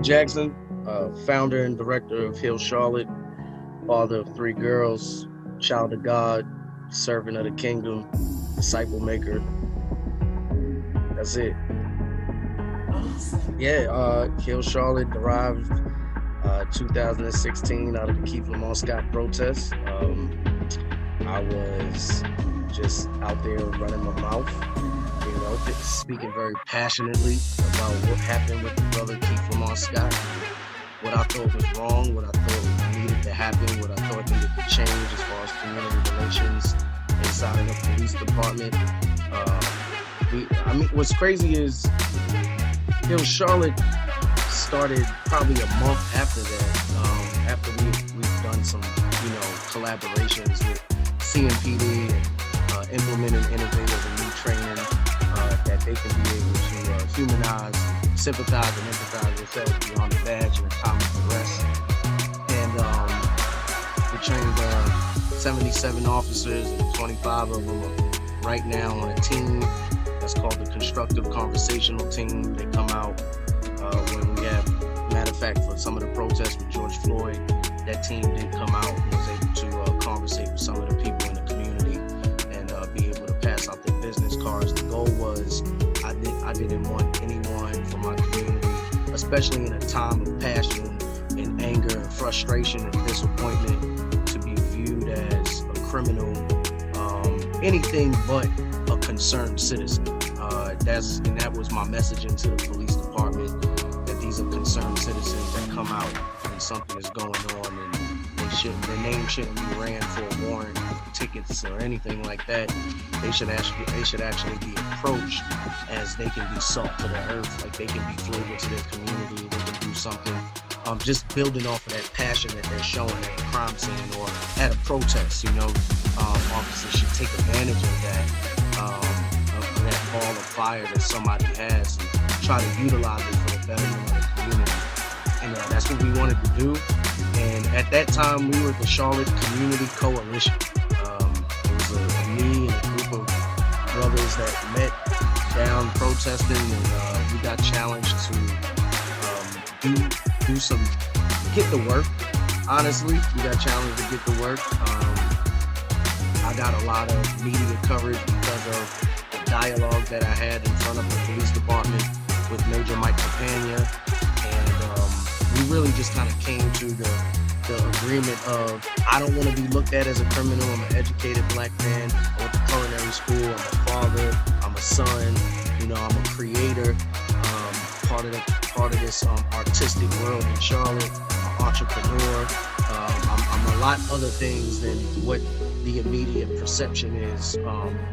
Jackson, founder and director of Hill Charlotte, father of 3 girls, child of God, servant of the kingdom, disciple maker. That's it. Yeah, Hill Charlotte derived 2016 out of the Keith Lamont Scott protests. I was just out there running my mouth, speaking very passionately about what happened with the brother Keith Lamont Scott, what I thought was wrong, what I thought needed to happen, what I thought needed to change as far as community relations inside of the police department. What's crazy is Hill Charlotte started probably a month after that, after we've done some, collaborations with CMPD and implementing innovative and new training that they can be able to humanize, sympathize, and empathize themselves beyond the badge and common arrest. And we trained 77 officers, and 25 of them are right now on a team that's called the Constructive Conversational Team. They come out when we have, matter of fact, for some of the protests with George Floyd, that team did come out and was able to conversate with some of the people in the community and be able to pass out their business cards. The goal was I didn't want anyone from my community, especially in a time of passion and anger and frustration and disappointment, to be viewed as a criminal, anything but a concerned citizen. That was my messaging to the police department, that these are concerned citizens that come out when something is going on, and their name shouldn't be ran for a warrant, tickets, or anything like that. They should actually be approached as they can be salt to the earth, like they can be flavor to their community. They can do something, just building off of that passion that they're showing at a crime scene or at a protest. Officers should take advantage of that ball of fire that somebody has and try to utilize it for the betterment of the community. And that's what we wanted to do. And at that time, we were the Charlotte Community Coalition. It was me and a group of brothers that met down protesting, and we got challenged to get the work. Honestly, we got challenged to get the work. I got a lot of media coverage because of the dialogue that I had in front of the police department with Major Mike Campagna, and we really just kind of came to the agreement of, I don't want to be looked at as a criminal. I'm an educated black man. I went to culinary school. I'm a father. I'm a son. I'm a creator. Part of this artistic world in Charlotte. I'm an entrepreneur. I'm a lot other things than what the immediate perception is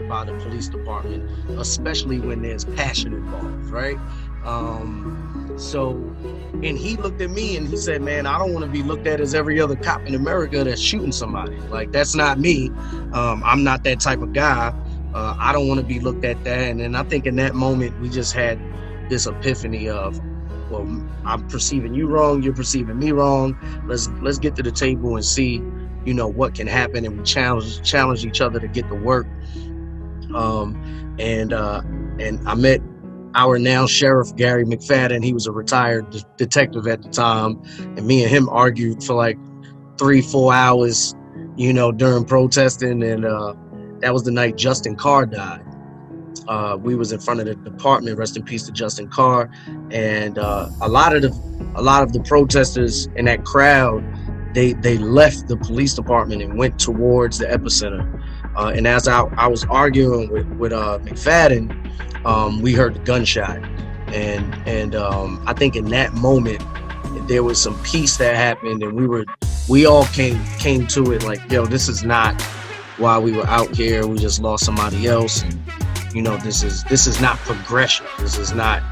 by the police department, especially when there's passion involved, right? And he looked at me and he said, man, I don't want to be looked at as every other cop in America that's shooting somebody. Like, that's not me. I'm not that type of guy. I don't want to be looked at that. And then I think in that moment, we just had this epiphany of, well, I'm perceiving you wrong, you're perceiving me wrong. Let's get to the table and see, what can happen. And we challenge each other to get to work. And I met our now sheriff, Gary McFadden. He was a retired detective at the time. And me and him argued for like 3-4 hours, during protesting. And that was the night Justin Carr died. We was in front of the department, rest in peace to Justin Carr. And a lot of the protesters in that crowd, they left the police department and went towards the epicenter. And as I was arguing with McFadden, we heard the gunshot, and I think in that moment there was some peace that happened, and we all came to it like, yo, this is not why we were out here. We just lost somebody else, and this is not progression. This is not,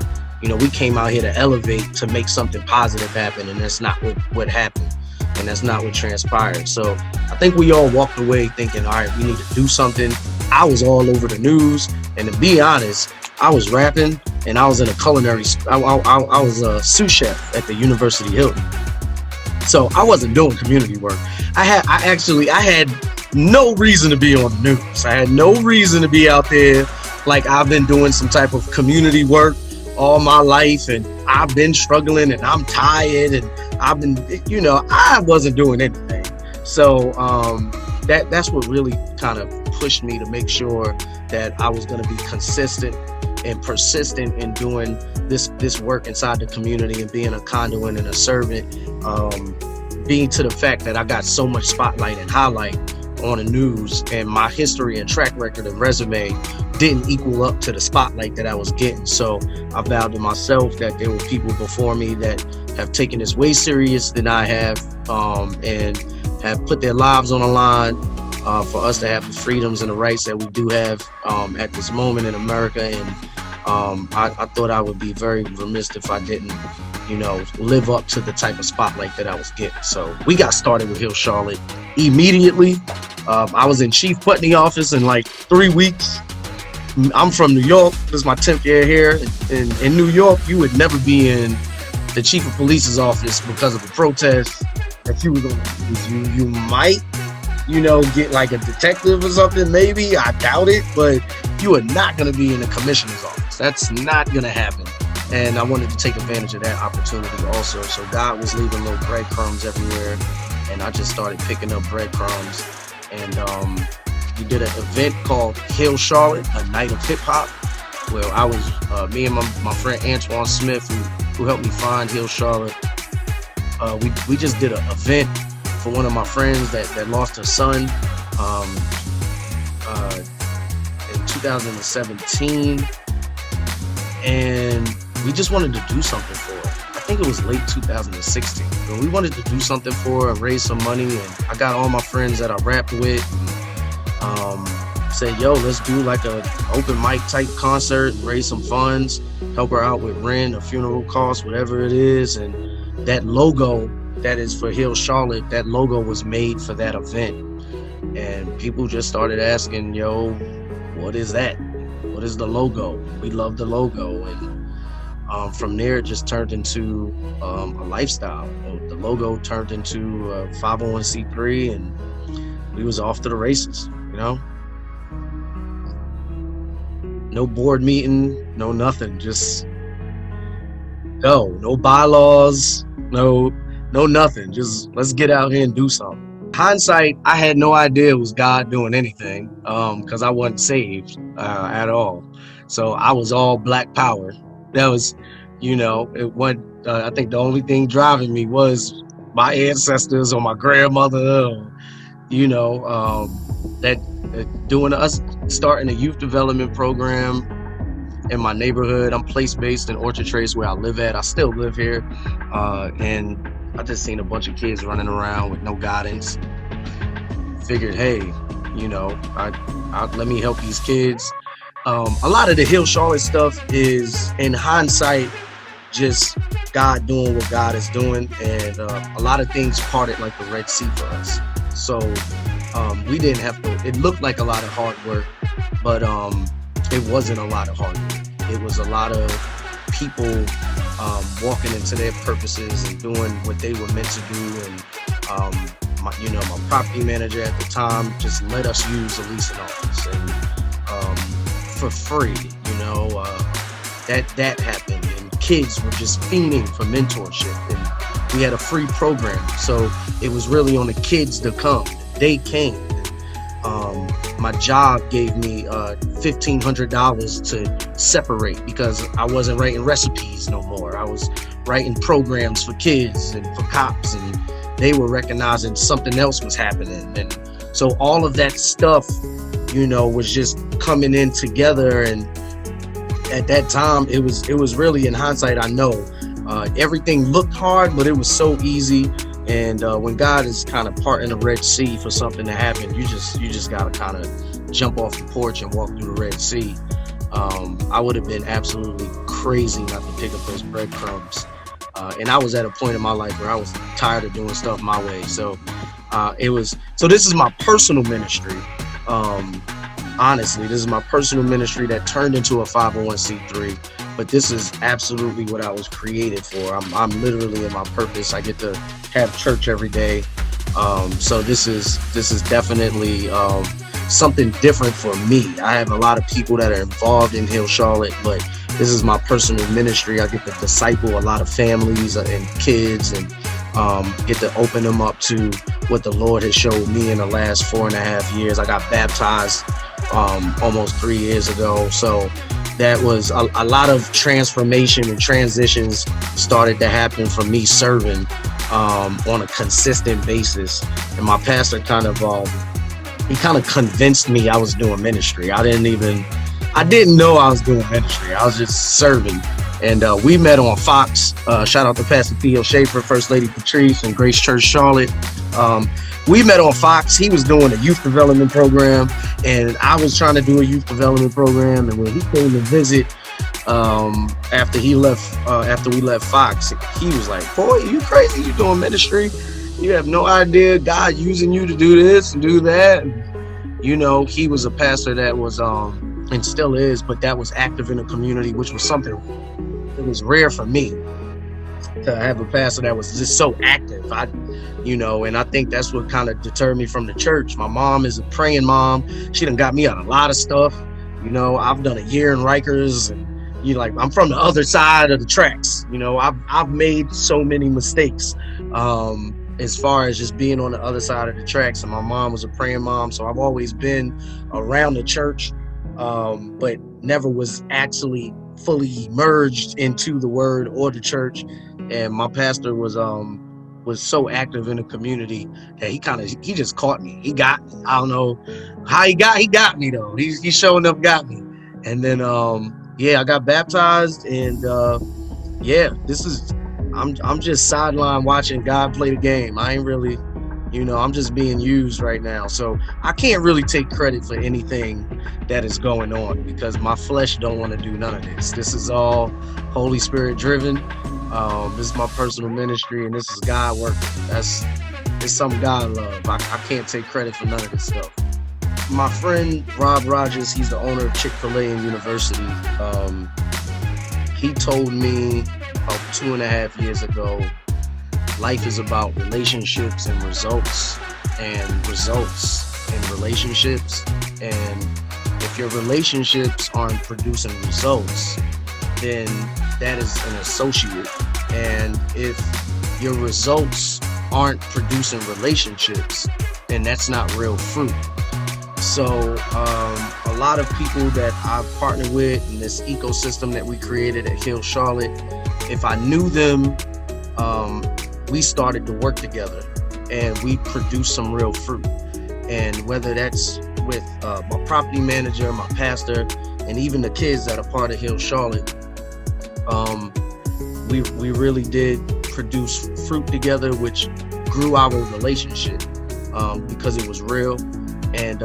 we came out here to elevate, to make something positive happen, and that's not what happened, and that's not what transpired. So I think we all walked away thinking, all right, we need to do something. I was all over the news, and to be honest, I was rapping, and I was in a culinary. I was a sous chef at the University Hilton. So I wasn't doing community work. I had no reason to be on the news. I had no reason to be out there like I've been doing some type of community work all my life, and I've been struggling and I'm tired and I've been, I wasn't doing anything. So that's what really kind of pushed me to make sure that I was going to be consistent and persistent in doing this work inside the community and being a conduit and a servant, being to the fact that I got so much spotlight and highlight on the news, and my history and track record and resume didn't equal up to the spotlight that I was getting. So I vowed to myself that there were people before me that have taken this way serious than I have, and have put their lives on the line for us to have the freedoms and the rights that we do have at this moment in America. And I thought I would be very remiss if I didn't, live up to the type of spotlight that I was getting. So we got started with Hill Charlotte immediately. I was in Chief Putney office in like 3 weeks. I'm from New York. This is my 10th year here. In New York, you would never be in the chief of police's office because of a protest that you were going to. You might, get like a detective or something, maybe. I doubt it, but you are not going to be in the commissioner's office. That's not going to happen. And I wanted to take advantage of that opportunity also. So God was leaving little breadcrumbs everywhere, and I just started picking up breadcrumbs. And we did an event called Hill Charlotte, a night of hip hop, where I was, me and my friend Antoine Smith, who helped me find Hill Charlotte. We just did an event for one of my friends that lost her son in 2017, and we just wanted to do something for her. I think it was late 2016, but we wanted to do something for her and raise some money. And I got all my friends that I rapped with, and said, yo, let's do like a open mic type concert, raise some funds, help her out with rent or funeral costs, whatever it is. And that logo that is for Hill Charlotte, that logo was made for that event. And people just started asking, yo, what is that? What is the logo? We love the logo. And from there, it just turned into a lifestyle. The logo turned into a 501c3, and we was off to the races, No board meeting, no nothing, just go. No bylaws, no nothing. Just let's get out here and do something. Hindsight, I had no idea it was God doing anything, because I wasn't saved at all. So I was all Black power. That was, it wasn't. I think the only thing driving me was my ancestors or my grandmother, doing us starting a youth development program in my neighborhood. I'm place-based in Orchard Trace, where I live at. I still live here, and I just seen a bunch of kids running around with no guidance. Figured, hey, let me help these kids. A lot of the Hill Charlotte stuff is, in hindsight, just God doing what God is doing, and a lot of things parted like the Red Sea for us. So we didn't have to. It looked like a lot of hard work, but it wasn't a lot of hard work. It was a lot of people walking into their purposes and doing what they were meant to do. And my property manager at the time just let us use the leasing office, and for free. That happened, and kids were just fiending for mentorship, and we had a free program. So it was really on the kids to come. They came. My job gave me $1,500 to separate, because I wasn't writing recipes no more. I was writing programs for kids and for cops, and they were recognizing something else was happening. And so all of that stuff, was just coming in together. And at that time, it was really, in hindsight, I know everything looked hard, but it was so easy. And when God is kind of parting the Red Sea for something to happen, you just gotta kind of jump off the porch and walk through the Red Sea. I would have been absolutely crazy not to pick up those breadcrumbs. And I was at a point in my life where I was tired of doing stuff my way. So this is my personal ministry. Honestly, this is my personal ministry that turned into a 501c3. But this is absolutely what I was created for. I'm literally in my purpose. I get to have church every day. So this is definitely something different for me. I have a lot of people that are involved in Hill Charlotte, but this is my personal ministry. I get to disciple a lot of families and kids, and get to open them up to what the Lord has showed me in the last 4.5 years. I got baptized almost 3 years ago. So that was a lot of transformation and transitions started to happen from me serving on a consistent basis. And my pastor kind of convinced me I was doing ministry. I didn't know I was doing ministry. I was just serving. And we met on Fox. Shout out to Pastor Theo Schaefer, First Lady Patrice, and Grace Church Charlotte. We met on Fox. He was doing a youth development program, and I was trying to do a youth development program. And when he came to visit, after we left Fox, he was like, "Boy, you crazy? You doing ministry? You have no idea God using you to do this and do that." He was a pastor that was and still is, but that was active in the community, which was something that was rare for me to have a pastor that was just so active. And I think that's what kind of deterred me from the church. My mom is a praying mom. She done got me out a lot of stuff. I've done a year in Rikers, and I'm from the other side of the tracks. I've made so many mistakes as far as just being on the other side of the tracks. And my mom was a praying mom, so I've always been around the church, but never was actually fully merged into the word or the church. And my pastor was so active in the community that he just caught me. He got me. I don't know how he got me though. He showing up got me. And then I got baptized, and I'm just sideline watching God play the game. I ain't really, I'm just being used right now. So I can't really take credit for anything that is going on, because my flesh don't want to do none of this. This is all Holy Spirit driven. This is my personal ministry, and this is God working. It's something God love. I can't take credit for none of this stuff. My friend Rob Rogers, he's the owner of Chick-fil-A and University. He told me about 2.5 years ago, life is about relationships and results and relationships. And if your relationships aren't producing results, then that is an associate. And if your results aren't producing relationships, then that's not real fruit. So a lot of people that I've partnered with in this ecosystem that we created at Hill Charlotte, if I knew them, we started to work together and we produced some real fruit. And whether that's with my property manager, my pastor, and even the kids that are part of Hill Charlotte, we really did produce fruit together, which grew our relationship because it was real. And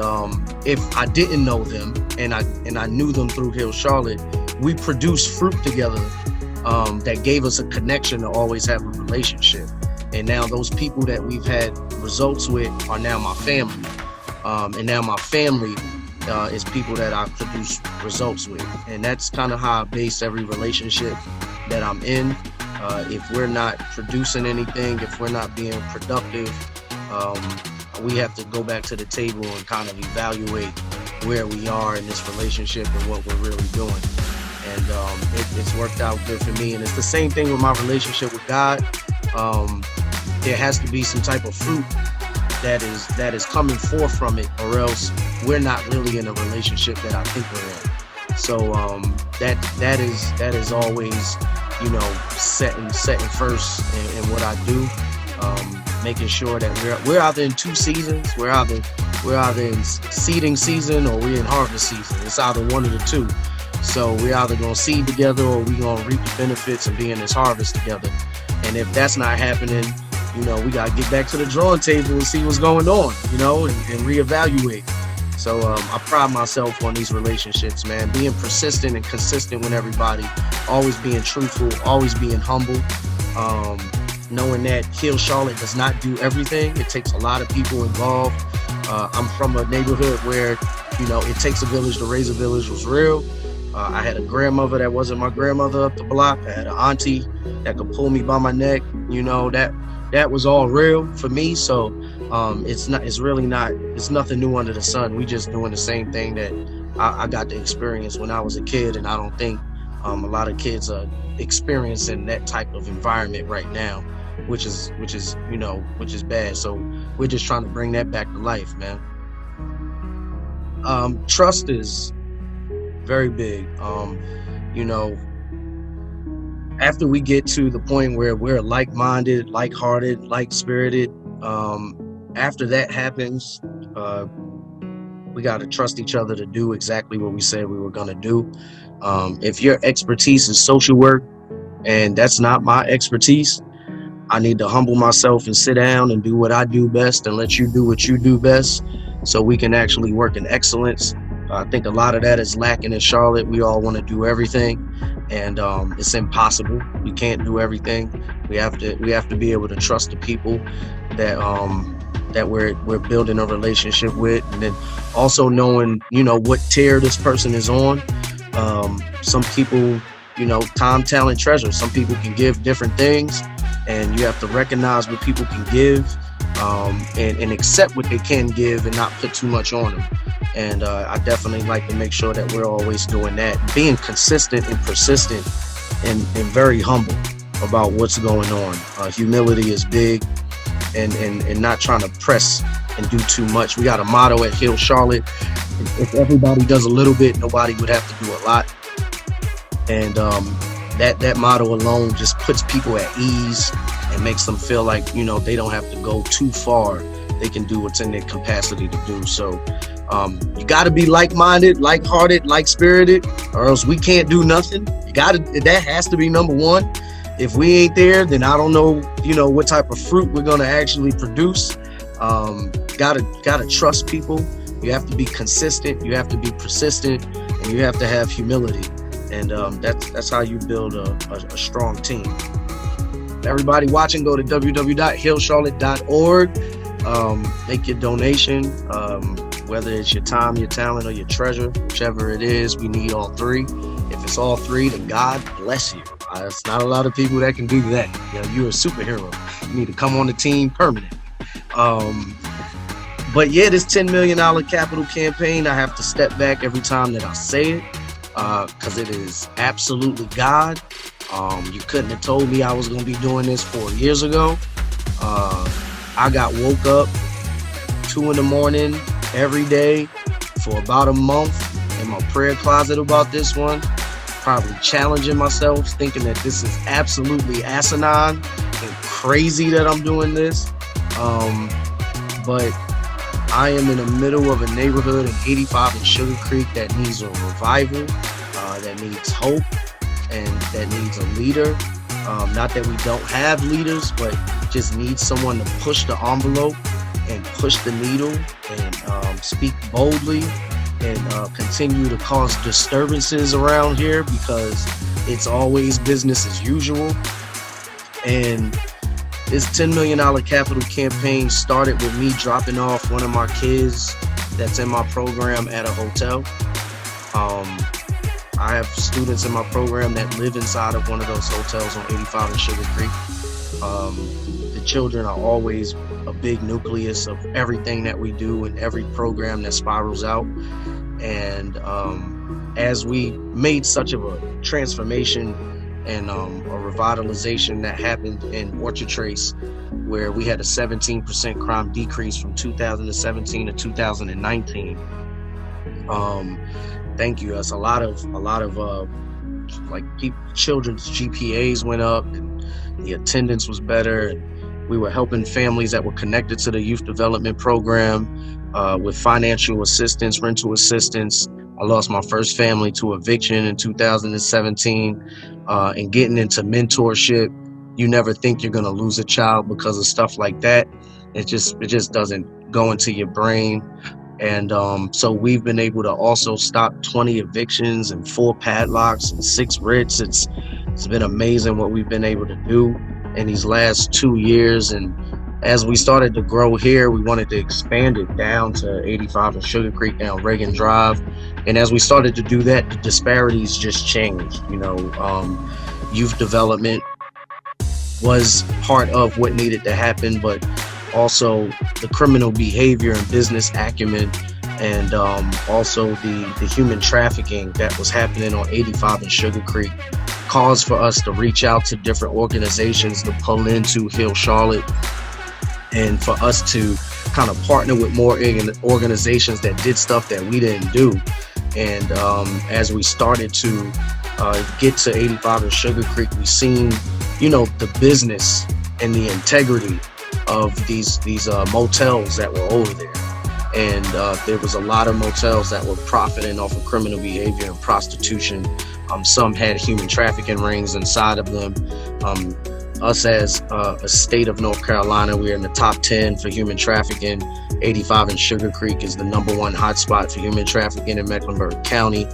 if I didn't know them and I knew them through Hill Charlotte, we produced fruit together that gave us a connection to always have a relationship. And now those people that we've had results with are now my family. And now my family is people that I produce results with. And that's kind of how I base every relationship that I'm in. If we're not producing anything, if we're not being productive, we have to go back to the table and kind of evaluate where we are in this relationship and what we're really doing. And it's worked out good for me. And it's the same thing with my relationship with God. There has to be some type of fruit that is coming forth from it, or else we're not really in a relationship that I think we're in. So that is always, setting first in what I do. Making sure that we're either in two seasons, we're either in seeding season or we're in harvest season. It's either one of the two. So we're either gonna seed together or we're gonna reap the benefits of being in this harvest together. And if that's not happening, we gotta get back to the drawing table and see what's going on, and reevaluate. So I pride myself on these relationships, man, being persistent and consistent with everybody, always being truthful, always being humble. Knowing that Hill Charlotte does not do everything. It takes a lot of people involved. I'm from a neighborhood where, it takes a village to raise a village was real. I had a grandmother that wasn't my grandmother up the block. I had an auntie that could pull me by my neck. That was all real for me. So it's nothing new under the sun. We just doing the same thing that I got to experience when I was a kid. And I don't think A lot of kids are experiencing that type of environment right now, which is bad. So we're just trying to bring that back to life, man. Trust is very big. You know, after we get to the point where we're like-minded, like-hearted, like-spirited, after that happens, we got to trust each other to do exactly what we said we were going to do. If your expertise is social work and that's not my expertise, I need to humble myself and sit down and do what I do best and let you do what you do best so we can actually work in excellence. I think a lot of that is lacking in Charlotte. We all want to do everything, and it's impossible. We can't do everything. We have to be able to trust the people that that we're building a relationship with, and then also knowing what tier this person is on. Some people, time, talent, treasure. Some people can give different things, and you have to recognize what people can give, and accept what they can give and not put too much on them. And I definitely like to make sure that we're always doing that, being consistent and persistent, and very humble about what's going on. Humility is big, and not trying to press and do too much. We got a motto at Hill Charlotte: if everybody does a little bit, nobody would have to do a lot. And that motto alone just puts people at ease and makes them feel like they don't have to go too far. They can do what's in their capacity to do. So you got to be like-minded, like-hearted, like-spirited, or else we can't do nothing. That has to be number one. If we ain't there, then I don't know what type of fruit we're going to actually produce. Gotta trust people. You have to be consistent, you have to be persistent, and you have to have humility. And that's how you build a strong team. Everybody watching, go to www.hillcharlotte.org. Make your donation, whether it's your time, your talent, or your treasure, whichever it is. We need all three. If it's all three, then God bless you. It's not a lot of people that can do that. You're a superhero. You need to come on the team permanent. But yeah, this $10 million capital campaign, I have to step back every time that I say it, because it is absolutely God. You couldn't have told me I was going to be doing this 4 years ago. I got woke up 2 a.m. every day for about a month in my prayer closet about this one, probably challenging myself, thinking that this is absolutely asinine and crazy that I'm doing this. But I am in the middle of a neighborhood in 85 and Sugar Creek that needs a revival, that needs hope, and that needs a leader. Not that we don't have leaders, but just needs someone to push the envelope and push the needle and speak boldly and continue to cause disturbances around here, because it's always business as usual. And this $10 million capital campaign started with me dropping off one of my kids that's in my program at a hotel. I have students in my program that live inside of one of those hotels on 85 and Sugar Creek. The children are always a big nucleus of everything that we do and every program that spirals out. And as we made such of a transformation and a revitalization that happened in Orchard Trace, where we had a 17% crime decrease from 2017 to 2019. Thank you. That's a lot of children's GPAs went up, and the attendance was better, and we were helping families that were connected to the youth development program with financial assistance, rental assistance. I lost my first family to eviction in 2017, and getting into mentorship. You never think you're going to lose a child because of stuff like that. It just doesn't go into your brain. And so we've been able to also stop 20 evictions and 4 padlocks and 6 writs. It's been amazing what we've been able to do in these last 2 years. And as we started to grow here, we wanted to expand it down to 85 and Sugar Creek, down Reagan Drive. And as we started to do that, the disparities just changed. Youth development was part of what needed to happen, but also the criminal behavior and business acumen and also the human trafficking that was happening on 85 and Sugar Creek caused for us to reach out to different organizations to pull into Hill Charlotte, and for us to kind of partner with more organizations that did stuff that we didn't do. And as we started to get to 85 and Sugar Creek, we seen, the business and the integrity of these motels that were over there. And there was a lot of motels that were profiting off of criminal behavior and prostitution. Some had human trafficking rings inside of them. Us as a state of North Carolina, we're in the top 10 for human trafficking. 85 and Sugar Creek is the #1 hotspot for human trafficking in Mecklenburg County.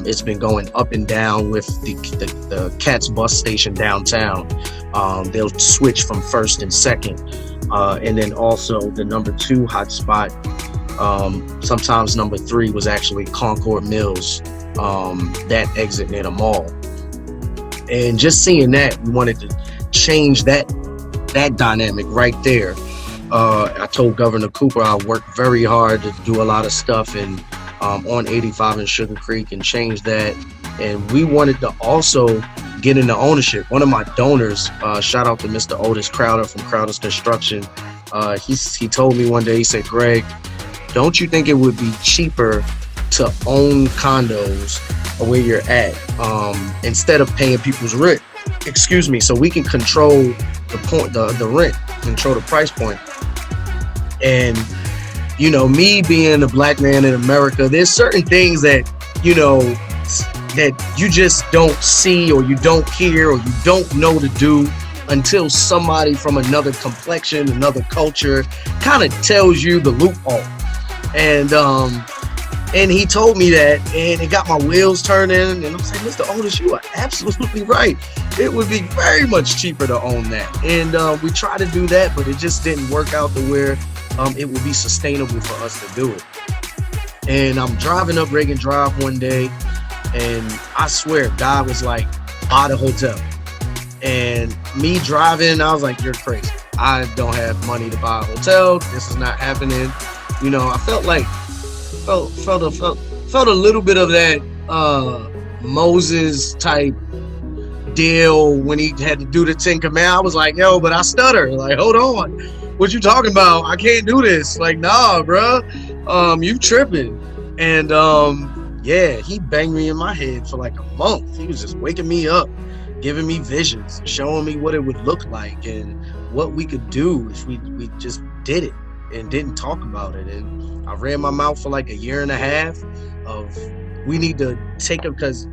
It's been going up and down with the Cats bus station downtown. They'll switch from first and second. And then also the #2 hotspot, sometimes #3 was actually Concord Mills, that exit near the mall. And just seeing that, we wanted to change that dynamic right there. I told Governor Cooper I worked very hard to do a lot of stuff on 85 and Sugar Creek and change that. And we wanted to also get into ownership. One of my donors, shout out to Mr. Otis Crowder from Crowder's Construction. He told me one day, he said, "Greg, don't you think it would be cheaper to own condos where you're at, instead of paying people's rent? So we can control the rent, control the price point." And me being a black man in America, there's certain things that that you just don't see, or you don't hear, or you don't know to do until somebody from another complexion, another culture kind of tells you the loophole. And he told me that, and it got my wheels turning. And I'm saying, "Mr. Otis, you are absolutely right. It would be very much cheaper to own that." And we tried to do that, but it just didn't work out to where it would be sustainable for us to do it. And I'm driving up Reagan Drive one day, and I swear God was like, "Buy the hotel." And me driving, I was like, "You're crazy. I don't have money to buy a hotel. This is not happening." I felt a little bit of that Moses type deal when he had to do the 10 Commandments. I was like, "Yo, but I stutter. Like, hold on. What you talking about? I can't do this." Like, "Nah, bruh. You tripping." And he banged me in my head for like a month. He was just waking me up, giving me visions, showing me what it would look like and what we could do if we just did it and didn't talk about it. And I ran my mouth for like a year and a half of, we need to take it, because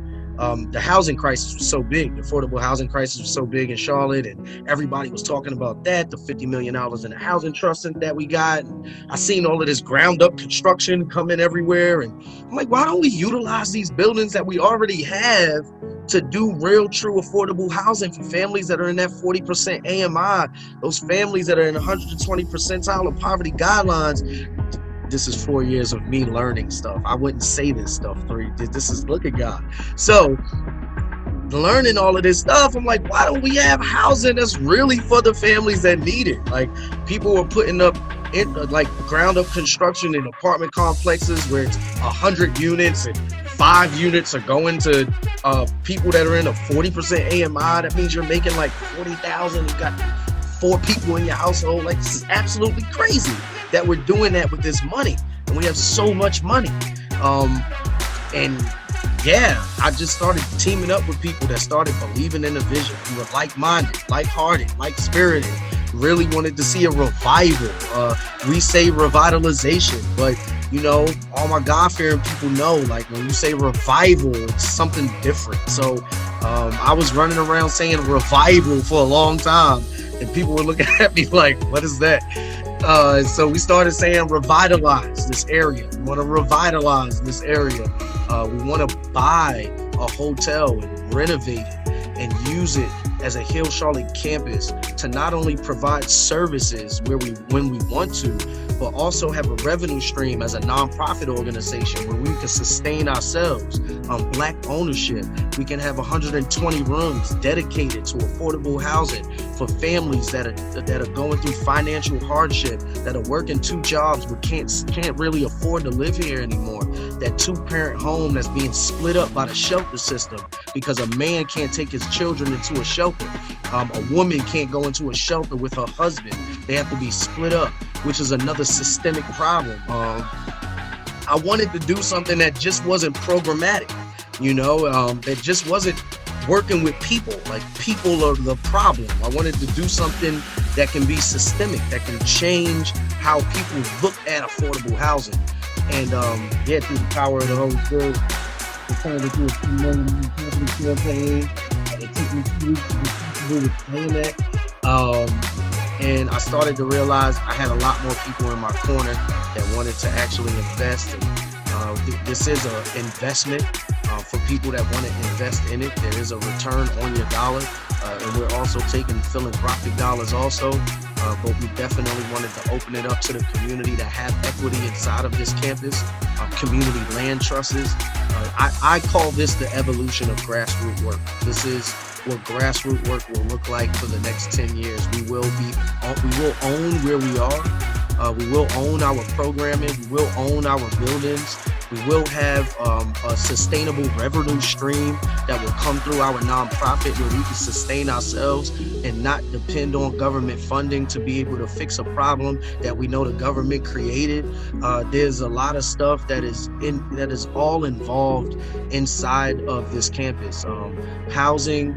the housing crisis was so big. The affordable housing crisis was so big in Charlotte, and everybody was talking about that, the $50 million in the housing trust that we got. And I seen all of this ground up construction coming everywhere. And I'm like, why don't we utilize these buildings that we already have to do real, true affordable housing for families that are in that 40% AMI, those families that are in 120 percentile of poverty guidelines. This is 4 years of me learning stuff. I wouldn't say this stuff. This is, look at God. So learning all of this stuff, I'm like, why don't we have housing that's really for the families that need it? Like, people were putting up like ground up construction in apartment complexes where it's 100 units and 5 units are going to people that are in a 40% AMI. That means you're making like $40,000. You got 4 people in your household. Like, this is absolutely crazy that we're doing that with this money, and we have so much money. I just started teaming up with people that started believing in the vision, who were like-minded, like-hearted, like-spirited, really wanted to see a revival. We say revitalization, but all my God-fearing people know, like, when you say revival, it's something different. So I was running around saying revival for a long time, and people were looking at me like, what is that? So we started saying revitalize this area. We want to revitalize this area. We want to buy a hotel and renovate it and use it as a Hill Charlotte campus to not only provide services when we want to, but also have a revenue stream as a nonprofit organization where we can sustain ourselves. Black ownership. We can have 120 rooms dedicated to affordable housing for families that are going through financial hardship, that are working 2 jobs but can't really afford to live here anymore. That 2-parent home that's being split up by the shelter system because a man can't take his children into a shelter. A woman can't go into a shelter with her husband. They have to be split up, which is another systemic problem. I wanted to do something that just wasn't programmatic, that just wasn't working with people. Like, people are the problem. I wanted to do something that can be systemic, that can change how people look at affordable housing. And through the power of the Holy Spirit, we turned into a $2 million campaign. It took me 2 weeks to explain that. And I started to realize I had a lot more people in my corner that wanted to actually invest. And this is an investment for people that want to invest in it. There is a return on your dollar. And we're also taking philanthropic dollars also. But we definitely wanted to open it up to the community that have equity inside of this campus. Community land trusts. I call this the evolution of grassroots work. This is what grassroots work will look like for the next 10 years. We will own where we are. We will own our programming. We will own our buildings. We will have a sustainable revenue stream that will come through our nonprofit where we can sustain ourselves and not depend on government funding to be able to fix a problem that we know the government created. There's a lot of stuff that is all involved inside of this campus. Housing,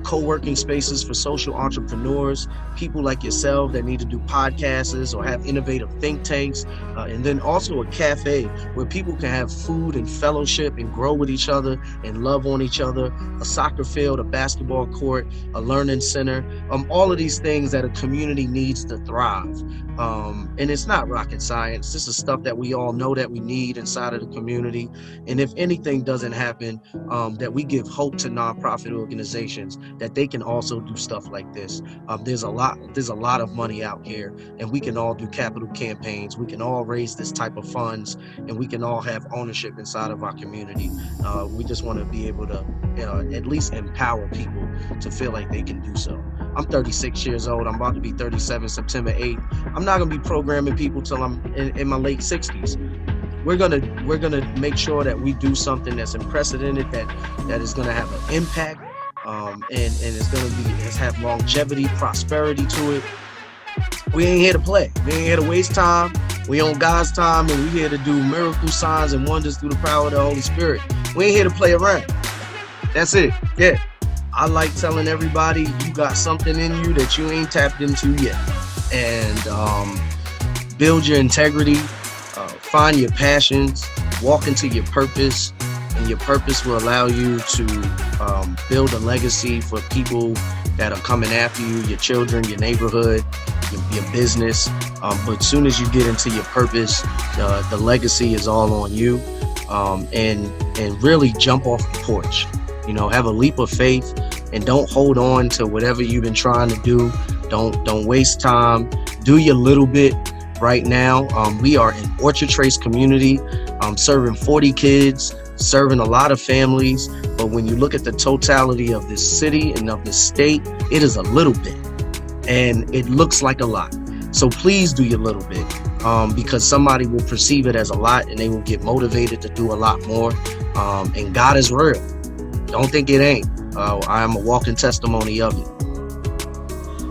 co-working spaces for social entrepreneurs, people like yourself that need to do podcasts or have innovative think tanks, and then also a cafe where people can have food and fellowship and grow with each other and love on each other, a soccer field, a basketball court, a learning center, all of these things that a community needs to thrive. And it's not rocket science. This is stuff that we all know that we need inside of the community. And if anything doesn't happen, that we give hope to nonprofit organizations that they can also do stuff like this. There's a lot of money out here, and we can all do capital campaigns. We can all raise this type of funds, and we can all have ownership inside of our community. We just want to be able to at least empower people to feel like they can do so. I'm 36 years old. I'm about to be 37 September 8th. I'm not going to be programming people till I'm in my late 60s. We're gonna make sure that we do something that's unprecedented, that is going to have an impact, and it's going to have longevity, prosperity to it. We ain't here to play. We ain't here to waste time. We on God's time, and we here to do miracle signs and wonders through the power of the Holy Spirit. We ain't here to play around. That's it. Yeah. I like telling everybody you got something in you that you ain't tapped into yet. And build your integrity, find your passions, walk into your purpose, and your purpose will allow you to build a legacy for people that are coming after you, your children, your neighborhood, your business. But as soon as you get into your purpose, the legacy is all on you. And really jump off the porch. Have a leap of faith and don't hold on to whatever you've been trying to do. Don't waste time. Do your little bit right now. We are an Orchard Trace community, serving 40 kids, serving a lot of families. But when you look at the totality of this city and of this state, it is a little bit, and it looks like a lot. So please do your little bit, because somebody will perceive it as a lot and they will get motivated to do a lot more. And God is real. Don't think it ain't. I am a walking testimony of it.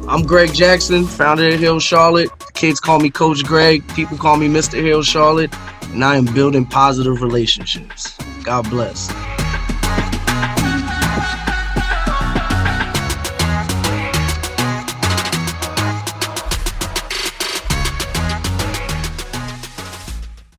I'm Greg Jackson, founder of Hill Charlotte. Kids call me Coach Greg. People call me Mr. Hill Charlotte. And I am building positive relationships. God bless.